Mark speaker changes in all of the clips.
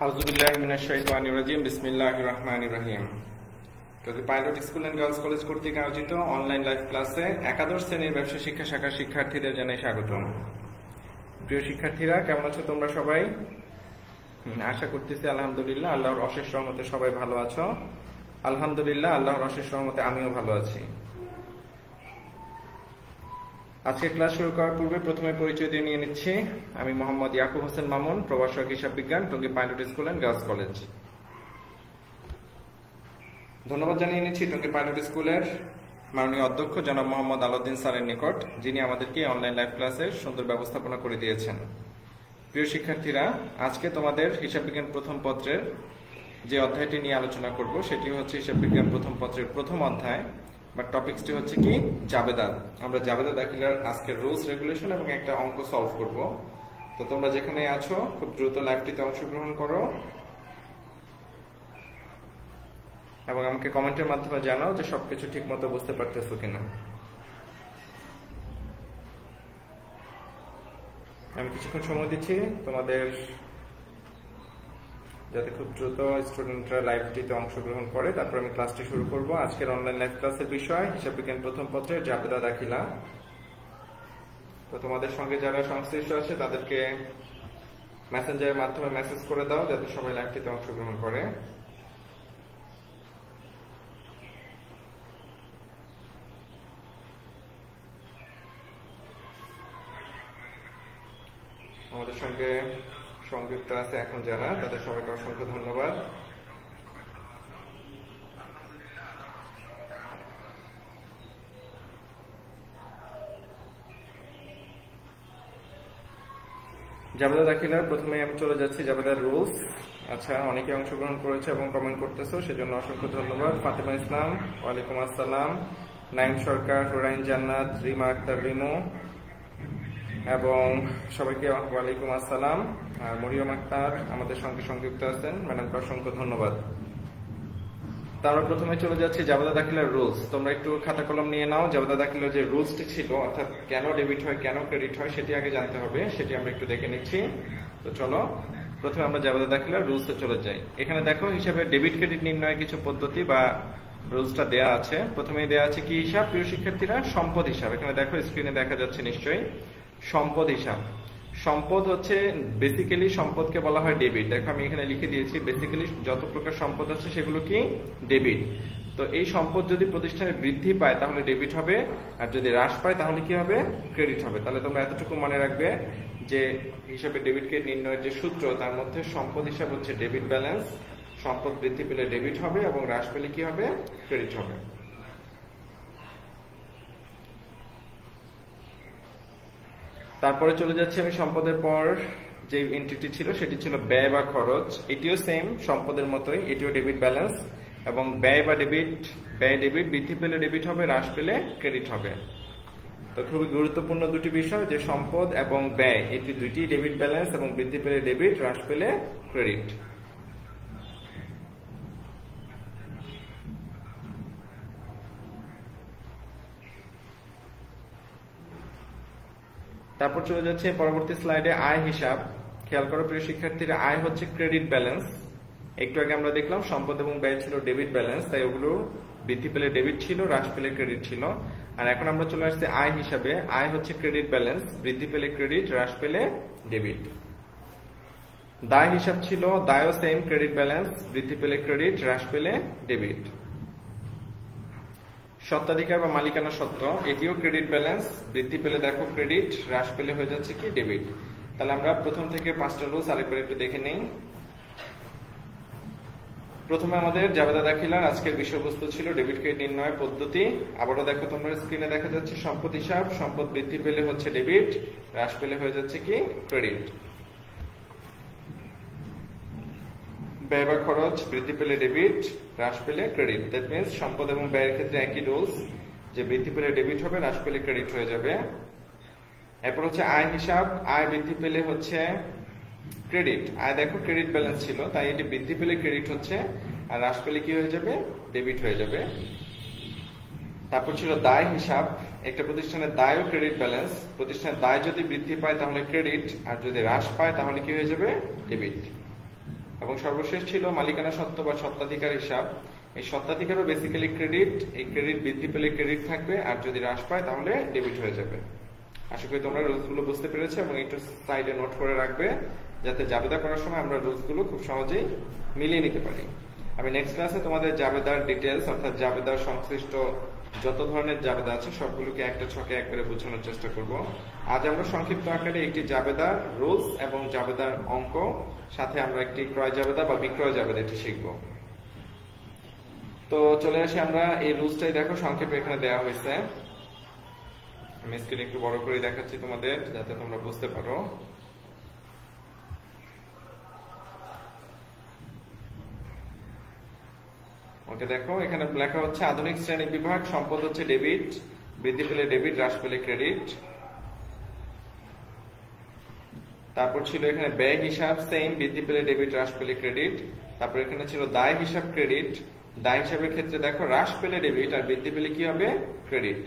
Speaker 1: আউযুবিল্লাহি মিনাশ শাইতানির রাজিম বিসমিল্লাহির রহমানির রহিম। Pilot school and girls college কর্তৃক আয়োজিত অনলাইন লাইভ ক্লাসে একাদশ শ্রেণীর ব্যবসা শিক্ষা শাখার শিক্ষার্থীদের জানাই স্বাগতম। প্রিয় শিক্ষার্থীরা, কেমন আছো তোমরা সবাই? আশা করতেছি আলহামদুলিল্লাহ আল্লাহর অশেষ রহমতে সবাই ভালো আছো। আলহামদুলিল্লাহ আল্লাহর অশেষ রহমতে আমিও ভালো আছি। আজকে ক্লাস শুরু করার পূর্বে প্রথমে পরিচয় দিয়ে নিয়ে নিচ্ছি। আমি মোহাম্মদ ইয়াকুব হোসেন মামুন, প্রভাষক হিসাব বিজ্ঞান, Tongi pilot school and girls college. ধন্যবাদ জানিয়ে নিচ্ছি টঙ্গী পাইলট স্কুলের মাননীয় অধ্যক্ষ জনাব মোহাম্মদ আলাউদ্দিন স্যারের নিকট, যিনি আমাদেরকে অনলাইন লাইভ ক্লাসের সুন্দর ব্যবস্থাপনা করে দিয়েছেন। প্রিয় শিক্ষার্থীরা, আজকে তোমাদের হিসাব বিজ্ঞান প্রথম পত্রের যে অধ্যায়টি নিয়ে আলোচনা করব সেটি হচ্ছে হিসাব বিজ্ঞান প্রথম পত্রের প্রথম অধ্যায় বা টপিকসটি হচ্ছে কি জাবেদা। আমরা জাবেদা দাখিলার আজকে রুলস রেগুলেশন এবং একটা অঙ্ক সলভ করব। তো তোমরা যেখানে আছো খুব দ্রুত লাইভটিতে অংশগ্রহণ করো এবং আমাকে কমেন্টের মাধ্যমে জানাও যে সবকিছু ঠিক মতো বুঝতে পারতেছো কিনা। আমি কিছুক্ষণ সময় দিচ্ছি তোমাদের, যাতে খুব দ্রুত স্টুডেন্টরা লাইভটিতে অংশগ্রহণ করে। তারপর আমি ক্লাসটি শুরু করব। আজকের অনলাইন লাইভ ক্লাসের বিষয় হিসাব বিজ্ঞান প্রথম পত্রের জাবেদা দাখিলা। তো তোমাদের সঙ্গে যারা সংশ্লিষ্ট আছে তাদেরকে মেসেঞ্জারের মাধ্যমে মেসেজ করে দাও যাতে সবাই লাইভটিতে অংশগ্রহণ করে। আমাদের সঙ্গে সংযুক্ত আছে এখন যারা, তাদের সবাইকে অসংখ্য ধন্যবাদ। জাবেদা দাখিলার প্রথমে আমি চলে যাচ্ছি জাবেদার রুলস। আচ্ছা, অনেকে অংশগ্রহণ করেছে এবং কমেন্ট করতেছো, সেজন্য অসংখ্য ধন্যবাদ। ফাতেমা ইসলাম, ওয়ালাইকুম আসসালাম। নাইম সরকার, হুরাইন জান্নাত, রিমা আক্তার রিমু এবং সবাইকে ওয়ালাইকুম আসসালাম। আর মরিয়ম আক্তার আমাদের সঙ্গে সংযুক্ত আছেন, ম্যাডামকে অসংখ্য ধন্যবাদ। তারপর প্রথমে চলে যাচ্ছি জাবেদা দাখিলার রুলস। তোমরা একটু খাতা কলম নিয়ে নাও। জাবেদা দাখিলার যে রুলসটি ছিল, অর্থাৎ কেন ডেবিট হয় কেন ক্রেডিট হয় সেটি আগে জানতে হবে, সেটি আমরা একটু দেখে নিচ্ছি। তো চলো প্রথমে আমরা জাবেদা দাখিলার রুলসে চলে যাই। এখানে দেখো হিসাবে ডেবিট ক্রেডিট নির্ণয়ের কিছু পদ্ধতি বা রুলসটা দেয়া আছে। প্রথমেই দেয়া আছে কি হিসাব, প্রিয় শিক্ষার্থীরা? সম্পদ হিসাব। এখানে দেখো স্ক্রিনে দেখা যাচ্ছে নিশ্চয়ই সম্পদ হিসাব। সম্পদ হচ্ছে বেসিক্যালি সম্পদকে বলা হয় ডেবিট। দেখো আমি এখানে লিখে দিয়েছি বেসিক্যালি যত প্রকার সম্পদ আছে সেগুলো কি ডেবিট। তো এই সম্পদ যদি প্রতিষ্ঠানে বৃদ্ধি পায় তাহলে ডেবিট হবে, আর যদি হ্রাস পায় তাহলে কি হবে? ক্রেডিট হবে। তাহলে তোমরা এতটুকু মনে রাখবে যে হিসাবে ডেবিটকে নির্ণয়ের যে সূত্র, তার মধ্যে সম্পদ হিসাব হচ্ছে ডেবিট ব্যালেন্স। সম্পদ বৃদ্ধি পেলে ডেবিট হবে এবং হ্রাস পেলে কি হবে? ক্রেডিট হবে। তারপরে চলে যাচ্ছে আমি সম্পদের পর যে এন্ট্রিটি ছিল সেটি ছিল ব্যয় বা খরচ। এটিও সেম সম্পদের মতোই, এটিও ডেবিট ব্যালেন্স এবং ব্যয় বা ডেবিট, ব্যয় ডেবিট, বৃদ্ধি পেলে ডেবিট হবে, হ্রাস পেলে ক্রেডিট হবে। তো খুবই গুরুত্বপূর্ণ দুটি বিষয় যে সম্পদ এবং ব্যয়, এটি দুইটি ডেবিট ব্যালেন্স এবং বৃদ্ধি পেলে ডেবিট, হ্রাস পেলে ক্রেডিট। তারপর চলে যাচ্ছে পরবর্তী স্লাইডে আয় হিসাব। খেয়াল করো প্রিয় শিক্ষার্থীরা, আয় হচ্ছে ক্রেডিট ব্যালেন্স। একটু আগে আমরা দেখলাম সম্পদ এবং ব্যয় ছিল ডেবিট ব্যালেন্স, তাই ওগুলো বৃদ্ধি পেলে ডেবিট ছিল, হ্রাস পেলে ক্রেডিট ছিল। আর এখন আমরা চলে আসছি আয় হিসাবে। আয় হচ্ছে ক্রেডিট ব্যালেন্স, বৃদ্ধি পেলে ক্রেডিট, হ্রাস পেলে ডেবিট। দায় হিসাব ছিল, দায়ও সেম ক্রেডিট ব্যালেন্স, বৃদ্ধি পেলে ক্রেডিট, হ্রাস পেলে ডেবিট। স্বত্বাধিকার বা মালিকানা সত্ত্ব, এটিও ক্রেডিট ব্যালেন্স, বৃদ্ধি পেলে দেখো ক্রেডিট, হ্রাস পেলে হয়ে যাচ্ছে কি ডেবিট। তাহলে আমরা প্রথম থেকে পাঁচটা রুলস আরেকবার একটু দেখে নেই। প্রথমে আমাদের জাবেদা দাখিলার আজকের বিষয়বস্তু ছিল ডেবিট ক্রেডিট নির্ণয়ের পদ্ধতি। আবারও দেখো তোমরা স্ক্রিনে দেখা যাচ্ছে সম্পদ হিসাব। সম্পদ বৃদ্ধি পেলে হচ্ছে ডেবিট, হ্রাস পেলে হয়ে যাচ্ছে কি ক্রেডিট। ব্যয় বা খরচ, বৃদ্ধি পেলে ডেবিট, হ্রাস পেলে ক্রেডিট। দ্যাট মিনস সম্পদ এবং ব্যয়ের ক্ষেত্রে একই রুলস, যে বৃদ্ধি পেলে ডেবিট হবে, হ্রাস পেলে ক্রেডিট হয়ে যাবে। এরপর হচ্ছে আয় হিসাব। আয় বৃদ্ধি পেলে হচ্ছে ক্রেডিট। আয় দেখো ক্রেডিট ব্যালেন্স ছিল, তাই এটি বৃদ্ধি পেলে ক্রেডিট হচ্ছে, আর হ্রাস পেলে কি হয়ে যাবে? ডেবিট হয়ে যাবে। তারপর ছিল দায় হিসাব। একটা প্রতিষ্ঠানের দায় ও ক্রেডিট ব্যালেন্স। প্রতিষ্ঠানের দায় যদি বৃদ্ধি পায় তাহলে ক্রেডিট, আর যদি হ্রাস পায় তাহলে কি হয়ে যাবে? ডেবিট। এবং সর্বশেষ ছিল মালিকানা সত্ত্ব বা স্বত্বাধিকার হিসাব। এই স্বত্বাধিকারও বেসিক্যালি ক্রেডিট, এই ক্রেডিট বৃদ্ধি পেলে ক্রেডিট থাকবে, আর যদি হ্রাস পায় তাহলে ডেবিট হয়ে যাবে। আশা করি তোমরা রুলসগুলো বুঝতে পেরেছো এবং একটু সাইডে নোট করে রাখবে, যাতে জাবেদা করার সময় আমরা রুলসগুলো খুব সহজেই মিলিয়ে নিতে পারি। আমি নেক্সট ক্লাসে তোমাদের জাবেদার ডিটেলস অর্থাৎ জাবেদার সংশ্লিষ্ট যত ধরনের জাবেদা আছে সবগুলোকে একটা ছকে একবারে বোঝানোর চেষ্টা করব। আজ আমরা সংক্ষিপ্ত আকারে একটি জাবেদার রুলস এবং জাবেদার অঙ্ক, সাথে আমরা একটি ক্রয় জাবেদা বা বিক্রয় জাবেদা এটি শিখব। তো চলে আসি আমরা এই রুলসটাই, দেখো সংক্ষেপে এখানে দেওয়া হয়েছে। আমি স্ক্রিন একটু বড় করে দেখাচ্ছি তোমাদের যাতে তোমরা বুঝতে পারো। ওকে, দেখো এখানে লেখা হচ্ছে আধুনিক শ্রেণী বিভাগ, সম্পদ হচ্ছে ডেবিট, বৃদ্ধি পেলে ডেবিট, হ্রাস পেলে ক্রেডিট। তারপর ছিল এখানে ব্যয় হিসাব, সেম, বৃদ্ধি পেলে ডেবিট, হ্রাস পেলে ক্রেডিট। তারপর এখানে ছিল দায় হিসাব, ক্রেডিট, দায় হিসাবের ক্ষেত্রে দেখো হ্রাস পেলে ডেবিট আর বৃদ্ধি পেলে কি হবে ক্রেডিট।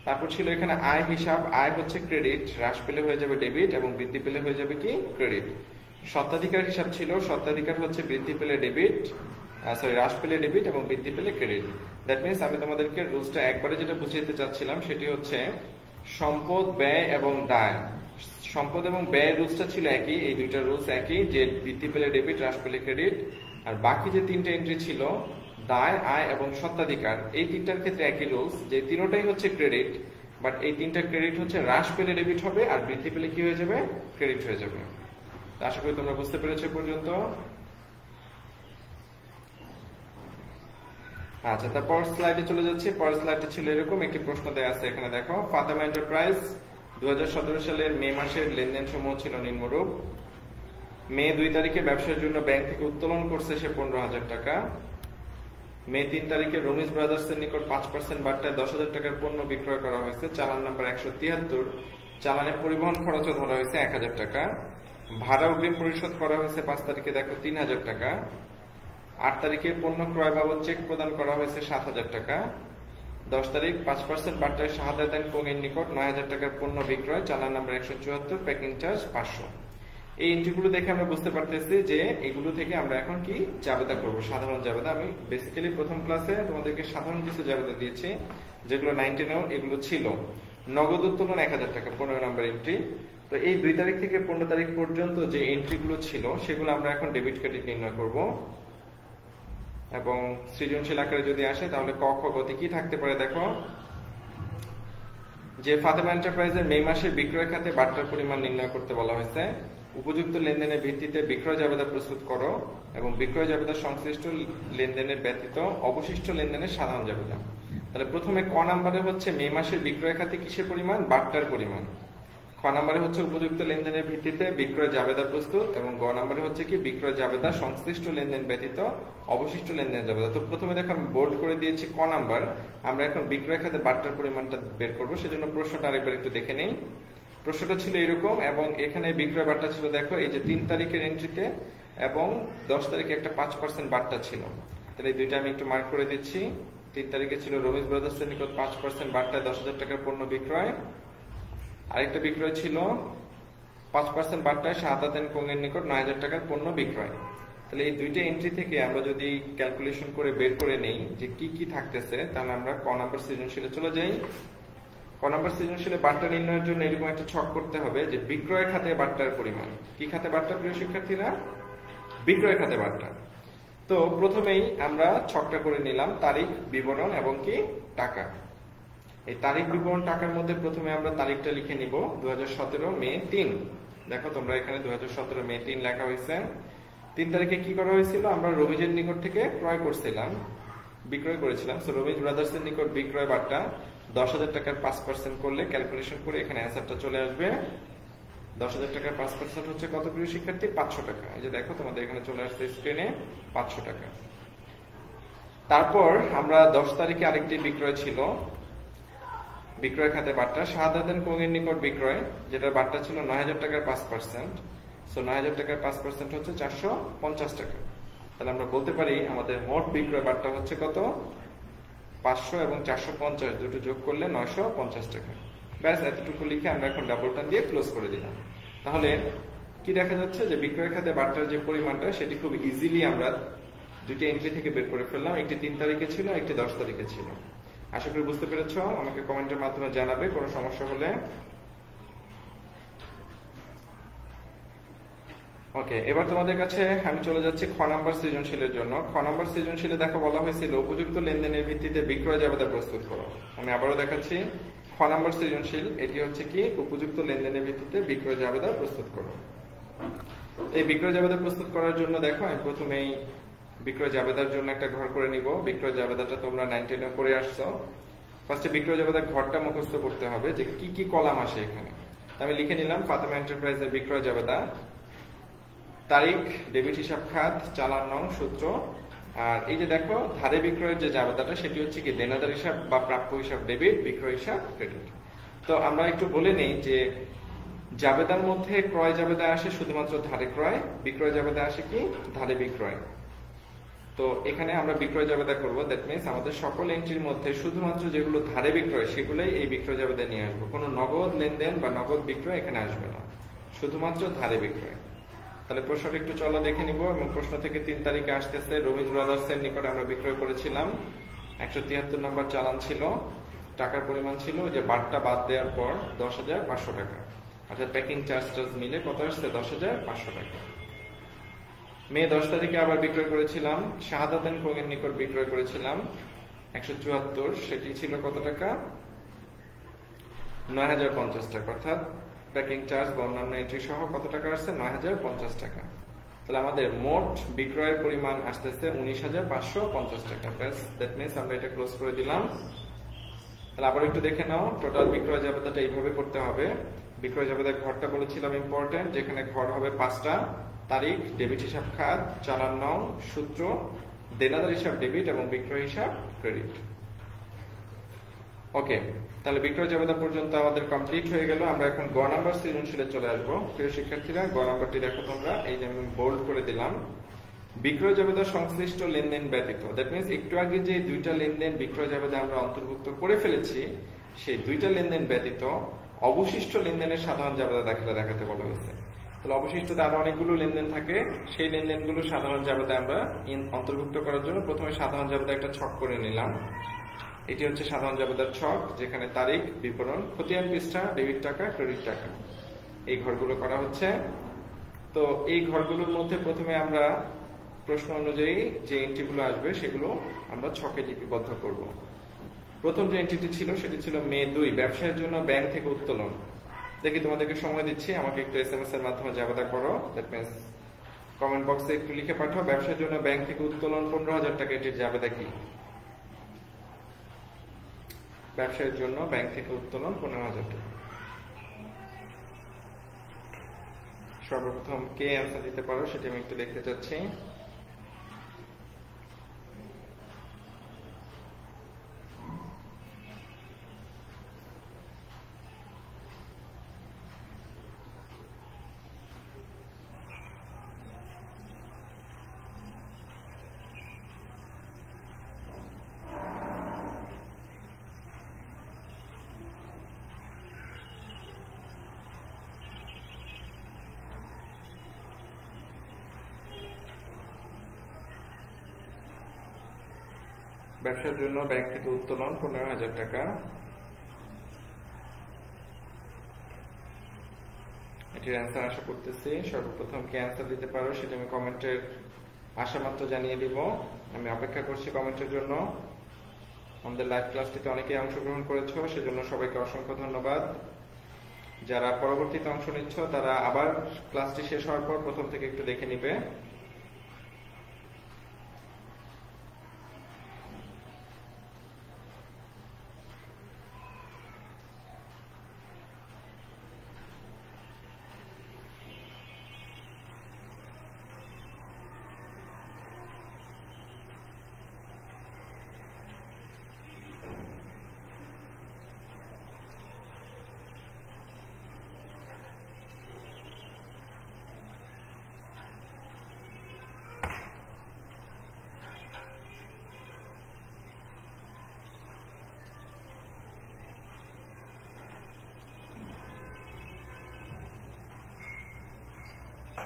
Speaker 1: তারপর ছিল এখানে আয় হিসাব, আয় হচ্ছে ক্রেডিট, হ্রাস পেলে হয়ে যাবে ডেবিট এবং বৃদ্ধি পেলে হয়ে যাবে কি ক্রেডিট। স্বত্বাধিকার হিসাব ছিল, স্বত্বাধিকার হচ্ছে বৃদ্ধি পেলে ডেবিট, হ্রাস পেলে ডেবিট এবং বৃদ্ধি পেলে ক্রেডিট। দ্যাট মিনস আমি তোমাদেরকে রুলসটা একবারে যেটা বুঝিয়ে চাচ্ছিলাম সেটি হচ্ছে সম্পদ, ব্যয় এবং দায়। সম্পদ এবং ব্যয় রুলসটা ছিল একই, এই দুইটা রুলস একই, যে বৃদ্ধি পেলে ডেবিট, হ্রাস পেলে ক্রেডিট। আর বাকি যে তিনটা এন্ট্রি ছিল দায়, আয় এবং স্বত্বাধিকার, এই তিনটার ক্ষেত্রে একই রুলস, যে তিনটাই হচ্ছে ক্রেডিট, বাট এই তিনটা ক্রেডিট হচ্ছে হ্রাস পেলে ডেবিট হবে আর বৃদ্ধি পেলে কি হয়ে যাবে ক্রেডিট হয়ে যাবে। আশা করি তোমরা বুঝতে পেরেছো পর্যন্ত। আচ্ছা, তারপর স্লাইডে চলে যাচ্ছি। পরের স্লাইডে ছিল এরকম একটি প্রশ্ন দেওয়া আছে, এখানে দেখো ফাতেমা এন্টারপ্রাইজ 2017 সালের মে মাসের লেনদেন সমূহ ছিল নিম্নরূপ। মে 2 তারিখে ব্যবসার জন্য ব্যাংক থেকে উত্তোলন করছে সে 15,000 টাকা। মে 3 তারিখে রমিজ ব্রাদার্স এর নিকট 5% বাট্টায় 10,000 টাকার পণ্য বিক্রয় করা হয়েছে। চালান নাম্বার 173, চালানে পরিবহন খরচও ধরা হয়েছে 1,000 টাকা। ভাড়া অগ্রিম পরিশোধ করা হয়েছে 5 তারিখে দেখো 3,000 টাকা। 8 তারিখে পণ্য ক্রয় বাবদ চেক প্রদান করা হয়েছে 7,000 টাকা। 10 তারিখ 5% বাট্টায় শাহাদাত এন্ড কোং এর নিকট 9,000 টাকার পণ্য বিক্রয়, চালান নাম্বার 174, প্যাকিং চার্জ 500। এই এন্ট্রিগুলো দেখে আমরা বুঝতে পারতেছি যে এগুলো থেকে আমরা এখন কি জাবেদা করব, সাধারণ জাবেদা। আমি বেসিক্যালি প্রথম ক্লাসে তোমাদেরকে সাধারণ কিছু জাবেদা দিয়েছি যেগুলো 19 এগুলো ছিল। নগদ উত্তোলন 1,000 টাকা 15 নম্বর এন্ট্রি। তো এই 2 তারিখ থেকে 15 তারিখ পর্যন্ত যে এন্ট্রিগুলো ছিল সেগুলো আমরা এখন ডেবিট ক্রেডিট নির্ণয় করব। এবং সৃজনশীল আকারে যদি আসে তাহলে ক খ গতি কি থাকতে পারে, দেখো যে ফাতেমা এন্টারপ্রাইজের মে মাসে বিক্রয় খাতে বাট্টার পরিমাণ নির্ণয় করতে বলা হয়েছে। উপযুক্ত লেনদেনের ভিত্তিতে বিক্রয় জাবেদা প্রস্তুত করো এবং বিক্রয় জাবেদা সংশ্লিষ্ট লেনদেনের ব্যতীত অবশিষ্ট লেনদেনের সাধারণ জাবেদা। তাহলে প্রথমে ক নাম্বারে হচ্ছে মে মাসের বিক্রয় খাতে কিসের পরিমাণ, বাট্টার পরিমাণ। খ নাম্বারে হচ্ছে উপযুক্ত লেনদেনের ভিত্তিতে বিক্রয় জাবেদা প্রস্তুত, এবং গ নাম্বারে হচ্ছে কি বিক্রয় জাবেদা সংশ্লিষ্ট লেনদেন ব্যতীত অবশিষ্ট লেনদেন জাবেদা। তো প্রথমে দেখো আমি বোল্ড করে দিয়েছি ক নাম্বার, আমরা এখন বিক্রয় খাতে বাট্টার পরিমাণটা বের করবো, সেজন্য প্রশ্নটা আরেকবার একটু দেখে নেই। প্রশ্নটা ছিল এরকম, এবং এখানে বিক্রয় বাট্টা ছিল দেখো এই যে 3 তারিখের এন্ট্রিতে, এবং 10 তারিখে একটা 5% বাট্টা ছিল। তাহলে এই দুইটা আমি একটু মার্ক করে দিচ্ছি। 3 তারিখে ছিল রমিজ ব্রাদার্স এর নিকট 5% বাট্টায় 10,000 টাকার পণ্য বিক্রয়। আরেকটা বিক্রয় ছিল 5% বাট্টায় শাহাদাত এন্ড কোং এর নিকট 9,000 টাকার পণ্য বিক্রয়। তাহলে এই দুইটা এন্ট্রি থেকে আমরা যদি ক্যালকুলেশন করে বের করে নেই যে কি কি থাকতেছে, তাহলে আমরা ক নাম্বার সৃজনশীলে চলে যাই। ক নাম্বার সৃজনশীলে বাট্টা নির্ণয়ের জন্য এরকম একটা ছক করতে হবে যে বিক্রয় খাতে বাট্টার পরিমাণ। কি খাতে বাট্টা প্রিয় শিক্ষার্থীরা? বিক্রয় খাতে বাট্টা। তো প্রথমেই আমরা ছকটা করে নিলাম তারিখ, বিবরণ এবং কি টাকা। এই তারিখ, বিবরণ, টাকার মধ্যে প্রথমে আমরা তারিখটা লিখে নিব 2017 মে 3। দেখো তোমরা এখানে 2017 মে 3 লেখা হয়েছে। 3 তারিখে কি করা হয়েছিল, আমরা রমিজের নিকট থেকে ক্রয় করছিলাম, বিক্রয় করেছিলাম। সো রমিজ ব্রাদার্স এর নিকট বিক্রয় বাট্টা 10,000 টাকার 5% করলে ক্যালকুলেশন করে এখানে অ্যান্সারটা চলে আসবে। 10,000 টাকার 5% হচ্ছে কত প্রিয় শিক্ষার্থী? 500 টাকা। এই যে দেখো তোমাদের এখানে চলে আসছে স্ক্রিনে 500 টাকা। তারপর আমরা 10 তারিখে আরেকটি বিক্রয় ছিল, বিক্রয় খাতে বাট্টা শাহাদাত এন্ড কোং এর নিকট বিক্রয়, যেটা বাট্টা ছিল 9,000 টাকার 5%। সো 9,000 টাকার 5% হচ্ছে 450 টাকা। তাহলে আমরা বলতে পারি আমাদের মোট বিক্রয় বাট্টা হচ্ছে কত? 500 এবং 450 দুটো যোগ করলে 950 টাকা। ব্যাস এতটুকু লিখে আমরা এখন ডাবল টান দিয়ে ক্লোজ করে দিলাম। তাহলে কি দেখা যাচ্ছে যে বিক্রয় খাতে বার্তার যে পরিমাণটা সেটি খুব ইজিলি আমরা দুটি এন্ট্রি থেকে বের করে ফেললাম। একটি 3 তারিখে ছিল, একটি 10 তারিখে ছিল। আশা করি বুঝতে পেরেছো। আমাকে কমেন্টের মাধ্যমে জানাবে কোনো সমস্যা হলে। ওকে, এবার তোমাদের কাছে আমি চলে যাচ্ছি খ নাম্বার সৃজনশীলের জন্য। খ নাম্বার সৃজনশীলে দেখো বলা হয়েছিল উপযুক্ত লেনদেনের ভিত্তিতে বিক্রয় জাবেদা প্রস্তুত করো। আমি আবারও দেখাচ্ছি, খ নাম্বার সৃজনশীল এটি হচ্ছে কি উপযুক্ত লেনদেনের ভিত্তিতে বিক্রয় জাবেদা প্রস্তুত করো। এই বিক্রয় জাবেদা প্রস্তুত করার জন্য দেখো আমি প্রথমেই বিক্রয় জাবেদার জন্য একটা ঘর করে নিব। বিক্রয় জাবেদাটা তোমরা 9-10 করে আসছো। ফার্স্টে বিক্রয় জাবেদার ঘরটা মুখস্থ করতে হবে যে কি কি কলাম আসে এখানে। আমি লিখে নিলাম ফাতেমা এন্টারপ্রাইজের বিক্রয় জাবেদা, তারিখ, ডেবিট হিসাব খাত, চালান নং, সূত্র। আর এই যে দেখো ধারে বিক্রয়ের যে জাবেদাটা সেটি হচ্ছে কি দেনাদার হিসাব বা প্রাপ্য হিসাব ডেবিট, বিক্রয় হিসাব ক্রেডিট। তো আমরা একটু বলে নেই যে জাবেদার মধ্যে ক্রয় জাবেদা আসে শুধুমাত্র ধারে ক্রয়, বিক্রয় জাবেদা আসে কি ধারে বিক্রয়। তো এখানে আমরা বিক্রয় জাবেদা করব। দ্যাট মিনস আমাদের সকল এন্ট্রির মধ্যে শুধুমাত্র যেগুলো ধারে বিক্রয় সেগুলোই এই বিক্রয় জাবেদা নিয়ে আসবো। কোনো নগদ লেনদেন বা নগদ বিক্রয় এখানে আসবে না, শুধুমাত্র ধারে বিক্রয়। তাহলে প্রশ্নটা একটু চলো দেখে নিব। এবং প্রশ্ন থেকে 3 তারিখে আসতেছে রবীন্দ্র ব্রাদার্সের নিকটে আমরা বিক্রয় করেছিলাম। 173 নম্বর চালান ছিল, টাকার পরিমাণ ছিল যে বারটা বাদ দেওয়ার পর 10,500 টাকা, অর্থাৎ প্যাকিং চার্জ মিলে কত আসছে 10,500 টাকা। মে 10 তারিখে আবার বিক্রয় করেছিলাম শাহাদাত এন্ড কোং এর নিকট বিক্রয় করেছিলাম 174, সেটি ছিল কত টাকা 9,050 টাকা, অর্থাৎ প্যাকিং চার্জ বা অন্যান্য এন্ট্রি সহ কত টাকা আসছে 9,050 টাকা। তাহলে আমাদের মোট বিক্রয়ের পরিমাণ আসতেছে 19,550 টাকা। দ্যাট মিনস আমরা এটা ক্লোজ করে দিলাম। তাহলে আবার একটু দেখে নাও, টোটাল বিক্রয় জাবেদাটা এইভাবে করতে হবে। বিক্রয় জাবেদার ঘরটা বলেছিলাম ইম্পর্টেন্ট, যেখানে ঘর হবে 5টা, তারিখ, ডেবিট হিসাব খাত, চালান নং, সূত্র, দেনাদার হিসাব ডেবিট এবং বিক্রয় হিসাব ক্রেডিট। ওকে, তাহলে বিক্রয় জাবেদা পর্যন্ত আমাদের কমপ্লিট হয়ে গেল। আমরা এখন গ নাম্বার সৃজনশীলে চলে আসবো। প্রিয় শিক্ষার্থীরা, গ নাম্বারটি দেখো তোমরা, এই যে আমি বোল্ড করে দিলাম, বিক্রয় জাবেদা সংশ্লিষ্ট লেনদেন ব্যতীত। দ্যাট মিনস একটু আগে যে 2টা লেনদেন বিক্রয় জাবেদা আমরা অন্তর্ভুক্ত করে ফেলেছি, সেই 2টা লেনদেন ব্যতীত অবশিষ্ট লেনদেনের সাধারণ জাবেদা দেখাতে বলা হয়েছে। তাহলে অবশিষ্টতে আরো অনেকগুলো লেনদেন থাকে, সেই লেনদেনগুলো সাধারণ জাবেদা আমরা অন্তর্ভুক্ত করার জন্য প্রথমে সাধারণ জাবেদা একটা ছক করে নিলাম। এটি হচ্ছে সাধারণ জাবেদার ছক, যেখানে তারিখ, বিবরণ, খতিয়ান পৃষ্ঠা, ডেবিট টাকা, ক্রেডিট টাকা, এই ঘরগুলো করা হচ্ছে। তো এই ঘরগুলোর মধ্যে প্রথমে আমরা প্রশ্ন অনুযায়ী যে এন্ট্রিগুলো আসবে সেগুলো আমরা ছকে লিপিবদ্ধ করব। প্রথম যে এন্ট্রিটি ছিল সেটি ছিল মে 2, ব্যবসায়ের জন্য ব্যাংক থেকে উত্তোলন। দেখি তোমাদেরকে সময় দিচ্ছি, আমাকে একটু SMS এর মাধ্যমে জাবেদা করো। দ্যাট মিনস কমেন্ট বক্সে একটু লিখে পাঠাও, ব্যবসায়ের জন্য ব্যাংক থেকে উত্তোলন 15,000 টাকা, এটির জাবেদা কি? ব্যবসায়ের জন্য ব্যাংক থেকে উত্তোলন 15,000 টাকা। সর্বপ্রথম কে অ্যান্সার দিতে পারো সেটি আমি একটু দেখতে চাচ্ছি। ব্যবসার জন্য ব্যাংক থেকে উত্তোলন 15,000 টাকা, এটির অ্যান্সার আশা করতেছি। সর্বপ্রথম কে অ্যান্সার দিতে পারো সেটা আমি কমেন্টের আশা মাত্র জানিয়ে দিব। আমি অপেক্ষা করছি কমেন্টের জন্য। আমাদের লাইভ ক্লাসটিতে অনেকেই অংশগ্রহণ করেছো, সেজন্য সবাইকে অসংখ্য ধন্যবাদ। যারা পরবর্তীতে অংশ নিচ্ছ তারা আবার ক্লাসটি শেষ হওয়ার পর প্রথম থেকে একটু দেখে নিবে।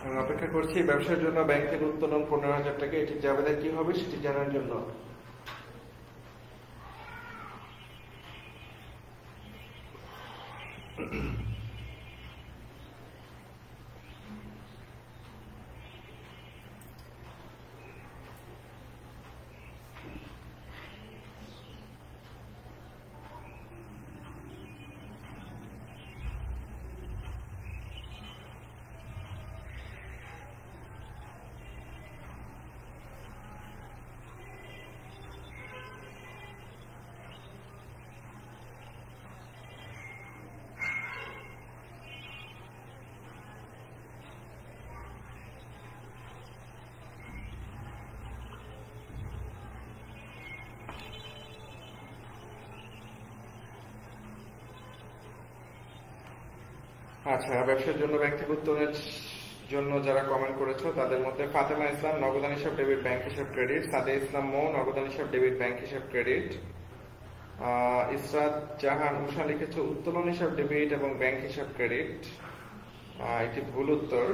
Speaker 1: আমি অপেক্ষা করছি ব্যবসার জন্য ব্যাংক থেকে উত্তোলন 15,000 টাকা। এটি জাবেদা কি হবে সেটি জানার জন্য। আচ্ছা, ব্যবসার জন্য ব্যাংক থেকে উত্তোলনের জন্য যারা কমেন্ট করেছো তাদের মধ্যে ফাতেমা ইসলাম নগদান হিসাব ডেবিট ব্যাংক হিসাব ক্রেডিট, সাদে ইসলাম মৌ নগদান হিসাব ডেবিট ব্যাংক হিসাব ক্রেডিট, ইসরাত জাহান উষা লিখেছে উত্তোলন হিসাব ডেবিট এবং ব্যাংক হিসাব ক্রেডিট। এটি ভুল উত্তর।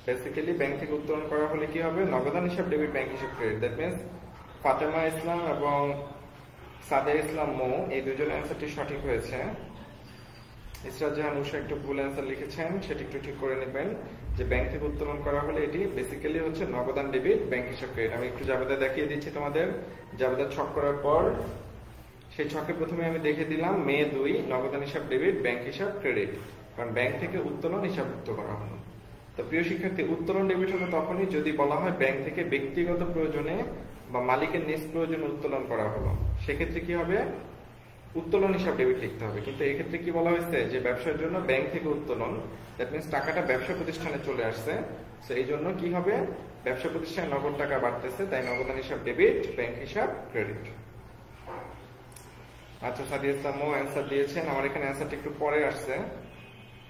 Speaker 1: বেসিক্যালি ব্যাংক থেকে উত্তোলন করা হলে কি হবে, নগদান হিসাব ডেবিট ব্যাংক হিসাব ক্রেডিট। দ্যাট মিনস ফাতেমা ইসলাম এবং সাদে ইসলাম মৌ এই দুজনের অ্যান্সারটি সঠিক হয়েছে। ইসরাত জাহান উষা একটু ভুল অ্যান্সার লিখেছেন, সেটি একটু ঠিক করে নেবেন যে ব্যাংক থেকে উত্তোলন করা হলে এটি বেসিক্যালি হচ্ছে নগদান ডেবিট ব্যাংক হিসাব ক্রেডিট। আমি একটু জাবেদা দেখিয়ে দিচ্ছি তোমাদের। জাবেদা ছক করার পর সেই ছকে প্রথমে আমি দেখে দিলাম মে 2 নগদান হিসাব ডেবিট ব্যাংক হিসাব ক্রেডিট, কারণ ব্যাংক থেকে উত্তোলন হিসাবভুক্ত করা হলো। তো প্রিয় শিক্ষার্থী, উত্তোলন ডেবিট হবে তখনই যদি বলা হয় ব্যাংক থেকে ব্যক্তিগত প্রয়োজনে বা মালিকের নিজ প্রয়োজনে উত্তোলন করা হলো, সেক্ষেত্রে কি হবে, উত্তোলন হিসাব ডেবিট লিখতে হবে। কিন্তু এই ক্ষেত্রে কি বলা হয়েছে যে ব্যবসার জন্য ব্যাংক থেকে উত্তোলন, দ্যাট মিনস টাকাটা ব্যবসা প্রতিষ্ঠানে চলে আসছে, তো এই জন্য কি হবে, ব্যবসা প্রতিষ্ঠানে নগদ টাকা বাড়তেছে, তাই নগদান হিসাব ডেবিট ব্যাংক হিসাব ক্রেডিট। আচ্ছা, সাদিয়া ইসলাম মৌ অ্যান্সার দিয়েছেন, আমার এখানে অ্যান্সারটা একটু পরে আসছে।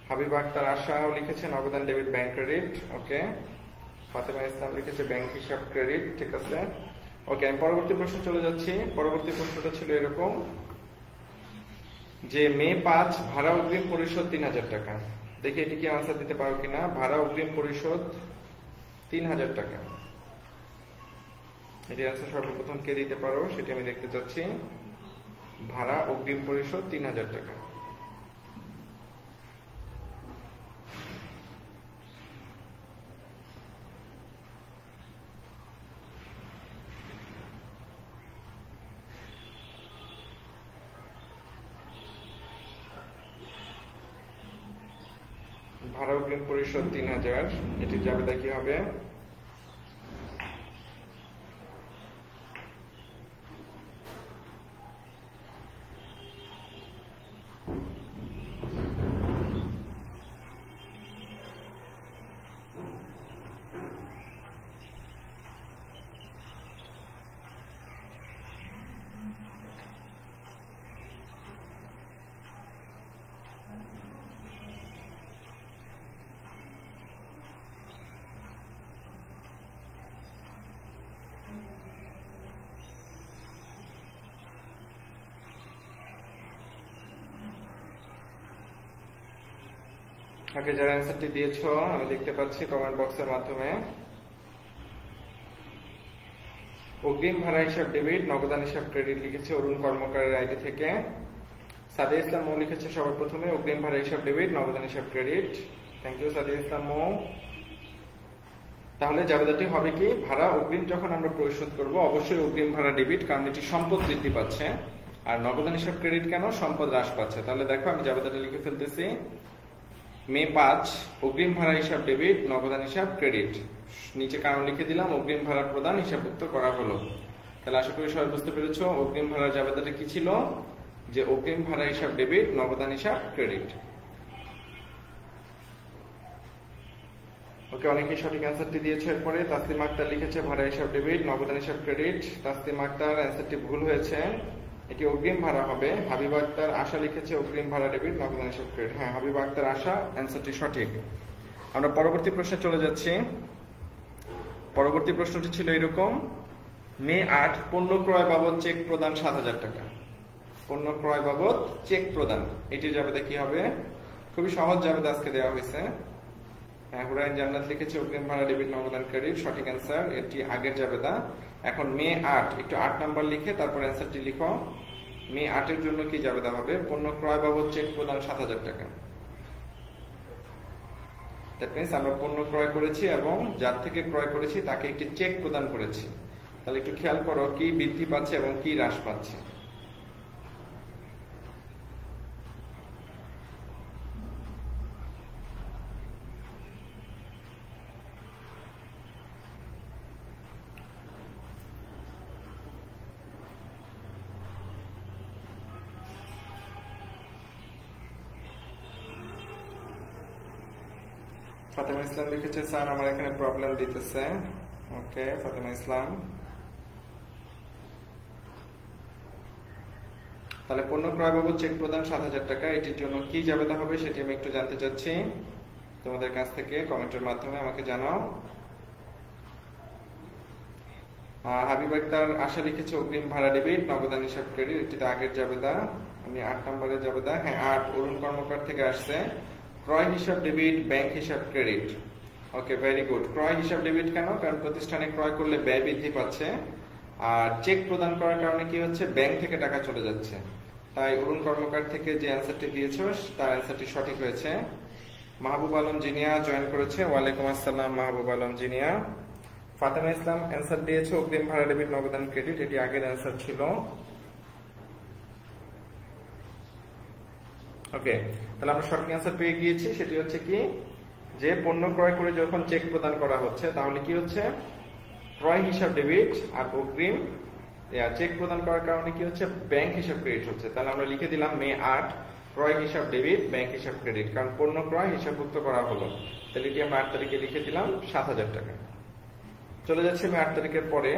Speaker 1: হাবিব আক্তার আশাও লিখেছে নগদান ডেবিট ব্যাংক ক্রেডিট, ওকে। ফাতেমা ইসলাম লিখেছে ব্যাংক হিসাব ক্রেডিট, ঠিক আছে, ওকে। আমি পরবর্তী প্রশ্ন চলে যাচ্ছি। পরবর্তী প্রশ্নটা ছিল এরকম যে মে 5 ভাড়া অগ্রিম পরিশোধ 3,000 টাকা। দেখি এটি কি আনসার দিতে পারো কিনা। ভাড়া অগ্রিম পরিশোধ 3,000 টাকা, এটি আনসার সর্বপ্রথম কে দিতে পারো সেটি আমি দেখতে চাচ্ছি। ভাড়া অগ্রিম পরিশোধ 3,000 টাকা। ভাড়া অগ্রিম পরিশোধ 3,000, এটি জাবেদা কি হবে, আগে যারা অ্যান্সারটি দিয়েছো আমি দেখতে পাচ্ছি কমেন্ট বক্সের মাধ্যমে। অগ্রিম ভাড়া হিসাব ডেবিট নগদান হিসাব ক্রেডিট লিখেছে অরুণ কর্মকারের আইডি থেকে। সাদে ইসলাম মৌ লিখেছে সবার প্রথমে অগ্রিম ভাড়া হিসাব ডেবিট নগদান হিসাব ক্রেডিট। থ্যাংক ইউ সাদে ইসলাম মৌ। তাহলে জাবেদাটি হবে কি, ভাড়া অগ্রিম যখন আমরা পরিশোধ করব অবশ্যই অগ্রিম ভাড়া ডেবিট, কারণ এটি সম্পদ বৃদ্ধি পাচ্ছে। আর নগদান হিসাব ক্রেডিট কেন, সম্পদ হ্রাস পাচ্ছে। তাহলে দেখো আমি জাবেদাটা লিখে ফেলতেছি। মে 5 অগ্রিম ভাড়া হিসাব ডেবিট নগদান হিসাব ক্রেডিট, নিচে কারণ লিখে দিলাম, অগ্রিম ভাড়া প্রদান হিসাবভুক্ত করা হলো। তাহলে আশা করি সবাই বুঝতে পেরেছো অগ্রিম ভাড়ার জাবেদাটা কি ছিল, যে অগ্রিম ভাড়া হিসাব ডেবিট নগদান হিসাব ক্রেডিট। ওকে, অনেকেই সঠিক অ্যান্সারটি দিয়েছে। এরপরে তাসলিম আক্তার লিখেছে ভাড়া হিসাব ডেবিট নগদান হিসাব ক্রেডিট। তাসলিম আক্তার অ্যান্সারটি ভুল হয়েছে, এটি অগ্রিম ভাড়া হবে। হাবিব আক্তার আশা লিখেছে অগ্রিম ভাড়া ডেবিট নগদান হিসাব ক্রেডিট। হ্যাঁ, হাবিব আক্তার আশা অ্যান্সারটি সঠিক। আমরা পরবর্তী প্রশ্নে চলে যাচ্ছি। পরবর্তী প্রশ্নটি ছিল এরকম, মে 8 পণ্য ক্রয় বাবদ চেক প্রদান 7,000 টাকা। পণ্য ক্রয় বাবদ চেক প্রদান, এটি জাবেদা কি হবে, খুবই সহজ জাবেদা আজকে দেওয়া হয়েছে। হুরাইন জান্নাত লিখেছে অগ্রিম ভাড়া ডেবিট নগদান ক্রেডিট, সঠিক অ্যান্সার, এটি আগের জাবেদা। এখন মে 8, একটু 8 নাম্বার লিখে তারপর অ্যান্সারটি লিখো। মে 8 এর জন্য কি জাবেদা হবে? পণ্য ক্রয় বাবদ চেক প্রদান 7,000 টাকা। দ্যাট মিন্স আমরা পণ্য ক্রয় করেছি এবং যার থেকে ক্রয় করেছি তাকে একটি চেক প্রদান করেছি। তাহলে একটু খেয়াল করো কি বৃদ্ধি পাচ্ছে এবং কি হ্রাস পাচ্ছে। ফাতেমা ইসলাম লিখেছে স্যার আমার এখানে প্রবলেম দিতেছে। ওকে ফাতেমা ইসলাম, তাহলে পণ্য ক্রয় বাবদ চেক প্রদান 7,000 টাকা, এটির জন্য কি জাবেদা হবে সেটি আমি একটু জানতে চাচ্ছি তোমাদের কাছ থেকে, কমেন্টের মাধ্যমে আমাকে জানাও। হাবিব আক্তার আশা লিখেছে অগ্রিম ভাড়া ডেবিট নগদান হিসাব ক্রেডিট, এটি তো আগের জাবেদা, আমি 8 নম্বরের জাবেদা। হ্যাঁ 8 অরুণ কর্মকার থেকে আসছে ক্রয় হিসাব ডেবিট ব্যাংক হিসাব ক্রেডিট। Okay very good. ক্রয় হিসাব ডেবিট কেন? কারণ প্রতিষ্ঠানে ক্রয় করলে ব্যয় বৃদ্ধি পাচ্ছে, আর চেক প্রদান করার কারণে কি হচ্ছে? ব্যাংক থেকে টাকা চলে যাচ্ছে। তাই অরুণ কর্মকার থেকে যে অ্যান্সারটি দিয়েছো তার অ্যান্সারটি সঠিক হয়েছে। মাহবুব আলম জিনিয়া জয়েন করেছে, ওয়ালাইকুম আসসালাম মাহবুব আলম জিনিয়া। ফাতেমা ইসলাম অ্যান্সার দিয়েছে অগ্রিম ভাড়া ডেবিট নগদান ক্রেডিট, এটি আগের অ্যান্সার ছিল। ওকে, তাহলে আমরা সঠিক অ্যান্সার পেয়ে গিয়েছি। সেটি হচ্ছে কি, যে পণ্য ক্রয় করে যখন চেক প্রদান করা হচ্ছে তাহলে কি হচ্ছে? ক্রয় হিসাব ডেবিট, আর অগ্রিম চেক প্রদান করার কারণে কি হচ্ছে? ব্যাংক হিসাব ক্রেডিট হচ্ছে। তাহলে আমরা লিখে দিলাম মে 8 ক্রয় হিসাব ডেবিট ব্যাংক হিসাব ক্রেডিট, কারণ পণ্য ক্রয় হিসাবভুক্ত করা হলো। তাহলে এটি আমরা 8 তারিখে লিখে দিলাম 7,000 টাকা। চলে যাচ্ছে আমি 8 তারিখের পরে।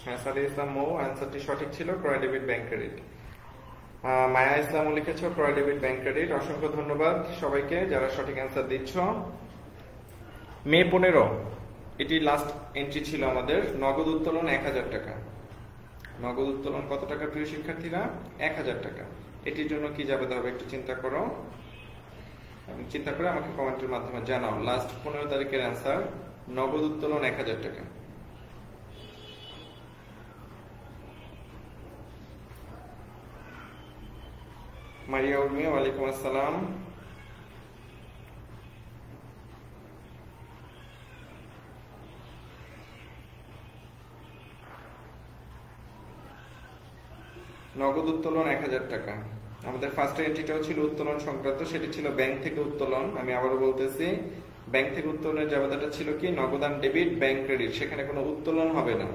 Speaker 1: হ্যাঁ সাদিয়া ইসলাম মৌ অ্যান্সারটি সঠিক ছিল, ক্রয় ডেবিট ব্যাংক ক্রেডিট। মায়া ইসলামও লিখেছ ক্রয় ডেবিট ব্যাংক ক্রেডিট। অসংখ্য ধন্যবাদ সবাইকে যারা সঠিক অ্যান্সার দিচ্ছ। মে 15 এটি লাস্ট এন্ট্রি ছিল আমাদের। নগদ উত্তোলন 1,000 টাকা। নগদ উত্তোলন কত টাকা প্রিয় শিক্ষার্থীরা? 1,000 টাকা। এটির জন্য কি জাবেদা হবে একটু চিন্তা করো, চিন্তা করে আমাকে কমেন্টের মাধ্যমে জানাও। লাস্ট 15 তারিখের অ্যান্সার নগদ উত্তোলন 1,000 টাকা। মারিয়া উর্মি ওয়ালাইকুম আসসালাম। নগদ উত্তোলন 1,000 টাকা। আমাদের ফার্স্ট এন্ট্রিটাও ছিল উত্তোলন সংক্রান্ত, সেটি ছিল ব্যাংক থেকে উত্তোলন। আমি আবারও বলতেছি, ব্যাংক থেকে উত্তোলনের জাবেদাটা ছিল কি? নগদান ডেবিট ব্যাংক ক্রেডিট, সেখানে কোনো উত্তোলন হবে না।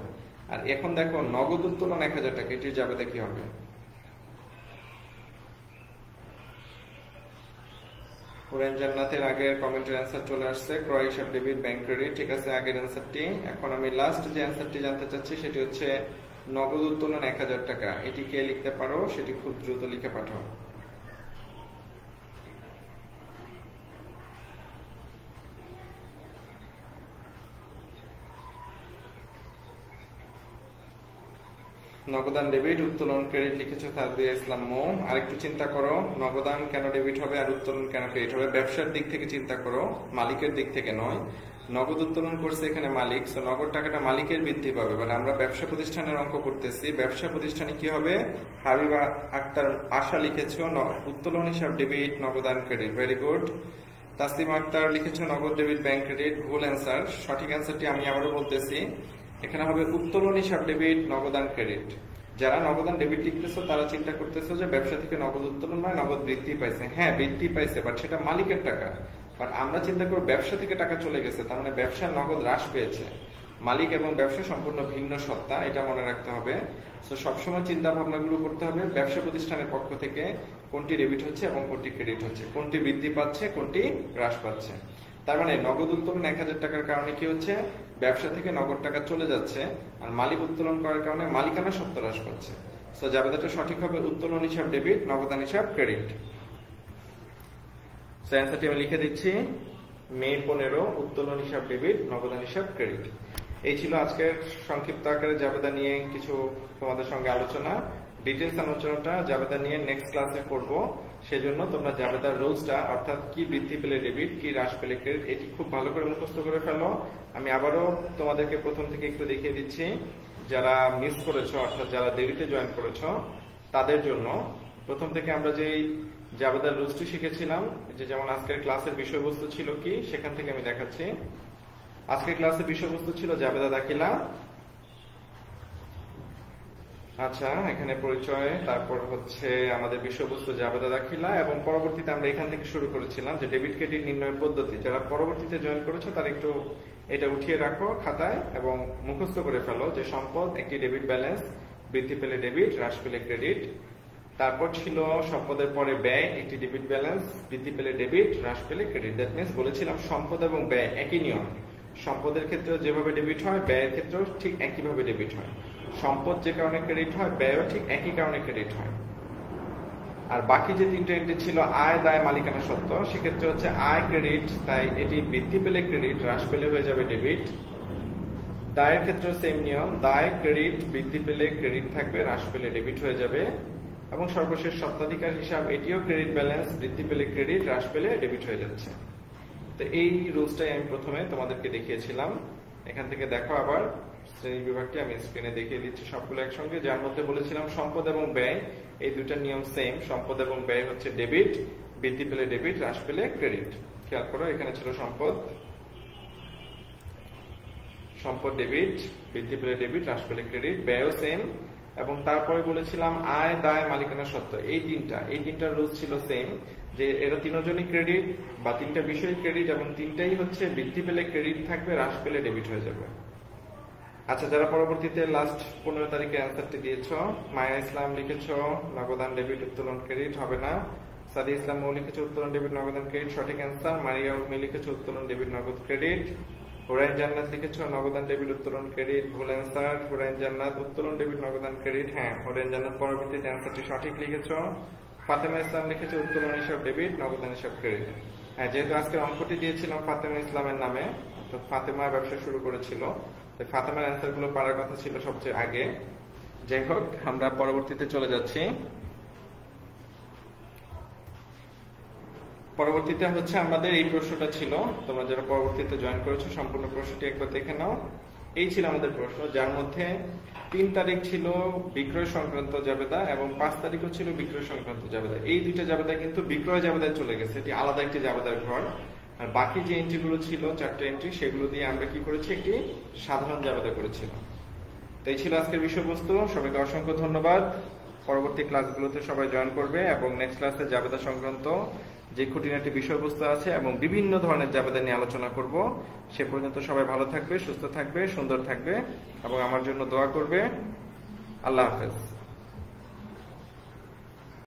Speaker 1: আর এখন দেখো নগদ উত্তোলন 1,000 টাকা, এটির জাবেদা কি হবে? হুরাইন জান্নাতের আগের কমেন্টের অ্যান্সার চলে আসছে, ক্রয় হিসাব ডেবিট ব্যাংক ক্রেডিট। ঠিক আছে, আগের অ্যান্সারটি। এখন আমি লাস্ট যে অ্যান্সারটি জানতে চাচ্ছি সেটি হচ্ছে নগদ উত্তোলন 1,000 টাকা। এটি কে লিখতে পারো সেটি খুব দ্রুত লিখে পাঠাও। নগদান ডেবিট উত্তোলন ক্রেডিট লিখেছো সাদিয়া ইসলাম মৌ। আরেকটু চিন্তা করো, নগদান কেন ডেবিট হবে আর উত্তোলন কেন ক্রেডিট হবে? ব্যবসার দিক থেকে চিন্তা করো, মালিকের দিক থেকে নয়। নগদ উত্তোলন করছে এখানে মালিক, সো নগদ টাকাটা মালিকের বৃদ্ধি পাবে। মানে আমরা ব্যবসা প্রতিষ্ঠানের অঙ্ক করতেছি, ব্যবসা প্রতিষ্ঠানে কি হবে? হাবিবা আক্তার আশা লিখেছো উত্তোলন হিসাব ডেবিট নগদান credit, very good. Taslima Akter লিখেছো নগদ ডেবিট ব্যাংক ক্রেডিট, ভুল অ্যান্সার। সঠিক অ্যান্সারটি আমি আবারও বলতেছি, এখানে হবে উত্তোলন হিসাব ডেবিট নগদান ক্রেডিট। যারা নগদান ডেবিট লিখতেছো তারা চিন্তা করতেছো যে ব্যবসা থেকে নগদ উত্তোলন মানে নগদ বৃদ্ধি পাইছে। হ্যাঁ বৃদ্ধি পাইছে, বাট সেটা মালিকের টাকা। বাট আমরা চিন্তা করব ব্যবসা থেকে টাকা চলে গেছে, তার মানে ব্যবসার নগদ হ্রাস পেয়েছে। মালিক এবং ব্যবসা সম্পূর্ণ ভিন্ন সত্তা, এটা মনে রাখতে হবে। তো সবসময় চিন্তা ভাবনাগুলো করতে হবে ব্যবসা প্রতিষ্ঠানের পক্ষ থেকে কোনটি ডেবিট হচ্ছে এবং কোনটি ক্রেডিট হচ্ছে, কোনটি বৃদ্ধি পাচ্ছে কোনটি হ্রাস পাচ্ছে। তার মানে নগদ উত্তোলন 1,000 টাকার কারণে কি হচ্ছে? ব্যবসা থেকে নগদ টাকা চলে যাচ্ছে, আর মালিক উত্তোলন করার কারণে মালিকানা সত্ত্ব হ্রাস পাচ্ছে। তো জাবেদাটা সঠিক হবে উত্তোলন হিসাব ডেবিট নগদান হিসাব ক্রেডিট। সো অ্যান্সারটি আমি লিখে দিচ্ছি, মে 15 উত্তোলন হিসাব ডেবিট নগদান হিসাব ক্রেডিট। এই ছিল আজকের সংক্ষিপ্ত আকারে জাবেদা নিয়ে কিছু তোমাদের সঙ্গে আলোচনা। ডিটেলস আলোচনাটা জাবেদা নিয়ে নেক্সট ক্লাসে করব। সেজন্য তোমরা জাবেদার রুলসটা, অর্থাৎ কি বৃদ্ধি পেলে ডেবিট, কি হ্রাস পেলে ক্রেডিট, এটি খুব ভালো করে মুখস্থ করে ফেলো। আমি আবারও তোমাদেরকে প্রথম থেকে একটু দেখিয়ে দিচ্ছি, যারা মিস করেছো অর্থাৎ যারা দেরিতে জয়েন করেছো তাদের জন্য। প্রথম থেকে আমরা যে জাবেদার রুলসটি শিখেছিলাম, যে যেমন আজকের ক্লাসের বিষয়বস্তু ছিল কি, সেখান থেকে আমি দেখাচ্ছি। আজকের ক্লাসের বিষয়বস্তু ছিল জাবেদা দাখিলা। আচ্ছা, এখানে পরিচয়, তারপর হচ্ছে আমাদের বিষয়বস্তু জাবেদা দাখিলা, এবং পরবর্তীতে আমরা এখান থেকে শুরু করেছিলাম যে ডেবিট ক্রেডিট নির্ণয়ের পদ্ধতি। যারা পরবর্তীতে জয়েন করেছো তারা একটু এটা উঠিয়ে রাখো খাতায় এবং মুখস্থ করে ফেলো যে সম্পদ একটি ডেবিট ব্যালেন্স, বৃদ্ধি পেলে ডেবিট, হ্রাস পেলে ক্রেডিট। তারপর ছিল সম্পদের পরে ব্যয়, একটি ডেবিট ব্যালেন্স, বৃদ্ধি পেলে ডেবিট, হ্রাস পেলে ক্রেডিট। দ্যাট মিনস বলেছিলাম সম্পদ এবং ব্যয় একই নিয়ম। সম্পদের ক্ষেত্রে যেভাবে ডেবিট হয়, ব্যয়ের ক্ষেত্রেও ঠিক একইভাবে ডেবিট হয়। সম্পদ যে কারণে ক্রেডিট হয়, ব্যয়ও ঠিক একই কারণে ক্রেডিট হয়। আর বাকি যে তিনটে এন্ট্রি ছিল আয়, দায়, মালিকানা সত্ত্ব, সেক্ষেত্রে হচ্ছে আয় ক্রেডিট, তাই এটি বৃদ্ধি পেলে ক্রেডিট, হ্রাস পেলে হয়ে যাবে ডেবিট। দায়ের ক্ষেত্রে সেম নিয়ম, দায় ক্রেডিট, বৃদ্ধি পেলে ক্রেডিট থাকবে, হ্রাস পেলে ডেবিট হয়ে যাবে। এবং সর্বশেষ স্বত্বাধিকার হিসাব, এটিও ক্রেডিট ব্যালেন্স, বৃদ্ধি পেলে ক্রেডিট, হ্রাস পেলে ডেবিট হয়ে যাচ্ছে। তো এই রুলসটাই আমি প্রথমে তোমাদেরকে দেখিয়েছিলাম। এখান থেকে দেখো আবার শ্রেণী বিভাগটি আমি স্ক্রিনে দেখিয়ে দিচ্ছি সবগুলো একসঙ্গে, যার মধ্যে বলেছিলাম সম্পদ এবং ব্যয়, এই দুটা নিয়ম সেম। সম্পদ এবং ব্যয় হচ্ছে ডেবিট, বৃদ্ধি পেলে ডেবিট, হ্রাস পেলে ক্রেডিট। খেয়াল করো, এখানে ছিল সম্পদ ডেবিট, বৃদ্ধি পেলে ডেবিট, হ্রাস পেলে ক্রেডিট। ব্যয়ও সেম। এবং তারপরে বলেছিলাম আয়, দায়, মালিকানা সত্ত্ব, এই তিনটা রুলস ছিল সেম, যে এরা তিনজনই ক্রেডিট বা তিনটা বিষয় ক্রেডিট, এবং তিনটাই হচ্ছে বৃদ্ধি পেলে ক্রেডিট থাকবে, হ্রাস পেলে ডেবিট হয়ে যাবে। আচ্ছা, যারা পরবর্তীতে লাস্ট 15 তারিখে অ্যান্সারটি দিয়েছ, মায়া ইসলাম লিখেছ নগদান ডেবিট, উত্তোলন ক্রেডিট হবে না। সাদি ইসলাম মৌ লিখেছ উত্তোলন ডেবিট, নগদান ক্রেডিট, সঠিক অ্যান্সার। মারিয়া উর্মি লিখেছ উত্তোলন ডেবিট, নগদ ক্রেডিট। হুরাইন জান্নাত লিখেছ নগদান ডেবিট, উত্তোলন ক্রেডিট, ভুল অ্যান্সার। হুরাইন জান্নাত উত্তোলন ডেবিট, নগদান ক্রেডিট, হ্যাঁ হুরাইন জান্নাত পরবর্তীতে অ্যান্সারটি সঠিক লিখেছ। ফাতেমা ইসলাম লিখেছে উত্তোলন হিসাব ডেবিট, নগদান হিসাব ক্রেডিট। হ্যাঁ, যেহেতু আজকে অঙ্কটি দিয়েছিলাম ফাতেমা ইসলামের নামে, তো ফাতেমা ব্যবসা শুরু করেছিল, ফাতেমার অ্যান্সার গুলো পারার কথা ছিল সবচেয়ে আগে। যাই হোক, আমরা পরবর্তীতে চলে যাচ্ছি। পরবর্তীতে হচ্ছে আমাদের এই প্রশ্নটা ছিল, তোমরা যারা পরবর্তীতে জয়েন করেছো সম্পূর্ণ প্রশ্নটি একবার দেখে নাও। এই ছিল আমাদের প্রশ্ন, যার মধ্যে 3 তারিখ ছিল বিক্রয় সংক্রান্ত জাবেদা এবং 5 তারিখও ছিল বিক্রয় সংক্রান্ত জাবেদা। এই দুইটা জাবেদা কিন্তু বিক্রয় জাবেদায় চলে গেছে, এটি আলাদা একটি জাবেদার ঘর। আর বাকি যে এন্ট্রিগুলো ছিল 4টা এন্ট্রি, সেগুলো দিয়ে আমরা কি করেছি, একটি সাধারণ জাবেদা করেছিলাম। তো এই ছিল আজকের বিষয়বস্তু। সবাইকে অসংখ্য ধন্যবাদ। পরবর্তী ক্লাসগুলোতে সবাই জয়েন করবে এবং নেক্সট ক্লাসে জাবেদা সংক্রান্ত যে খুঁটিনাটি বিষয়বস্তু আছে এবং বিভিন্ন ধরনের জাবেদা নিয়ে আলোচনা করব। সে পর্যন্ত সবাই ভালো থাকবে, সুস্থ থাকবে, সুন্দর থাকবে এবং আমার জন্য দোয়া করবে। আল্লাহ হাফেজ।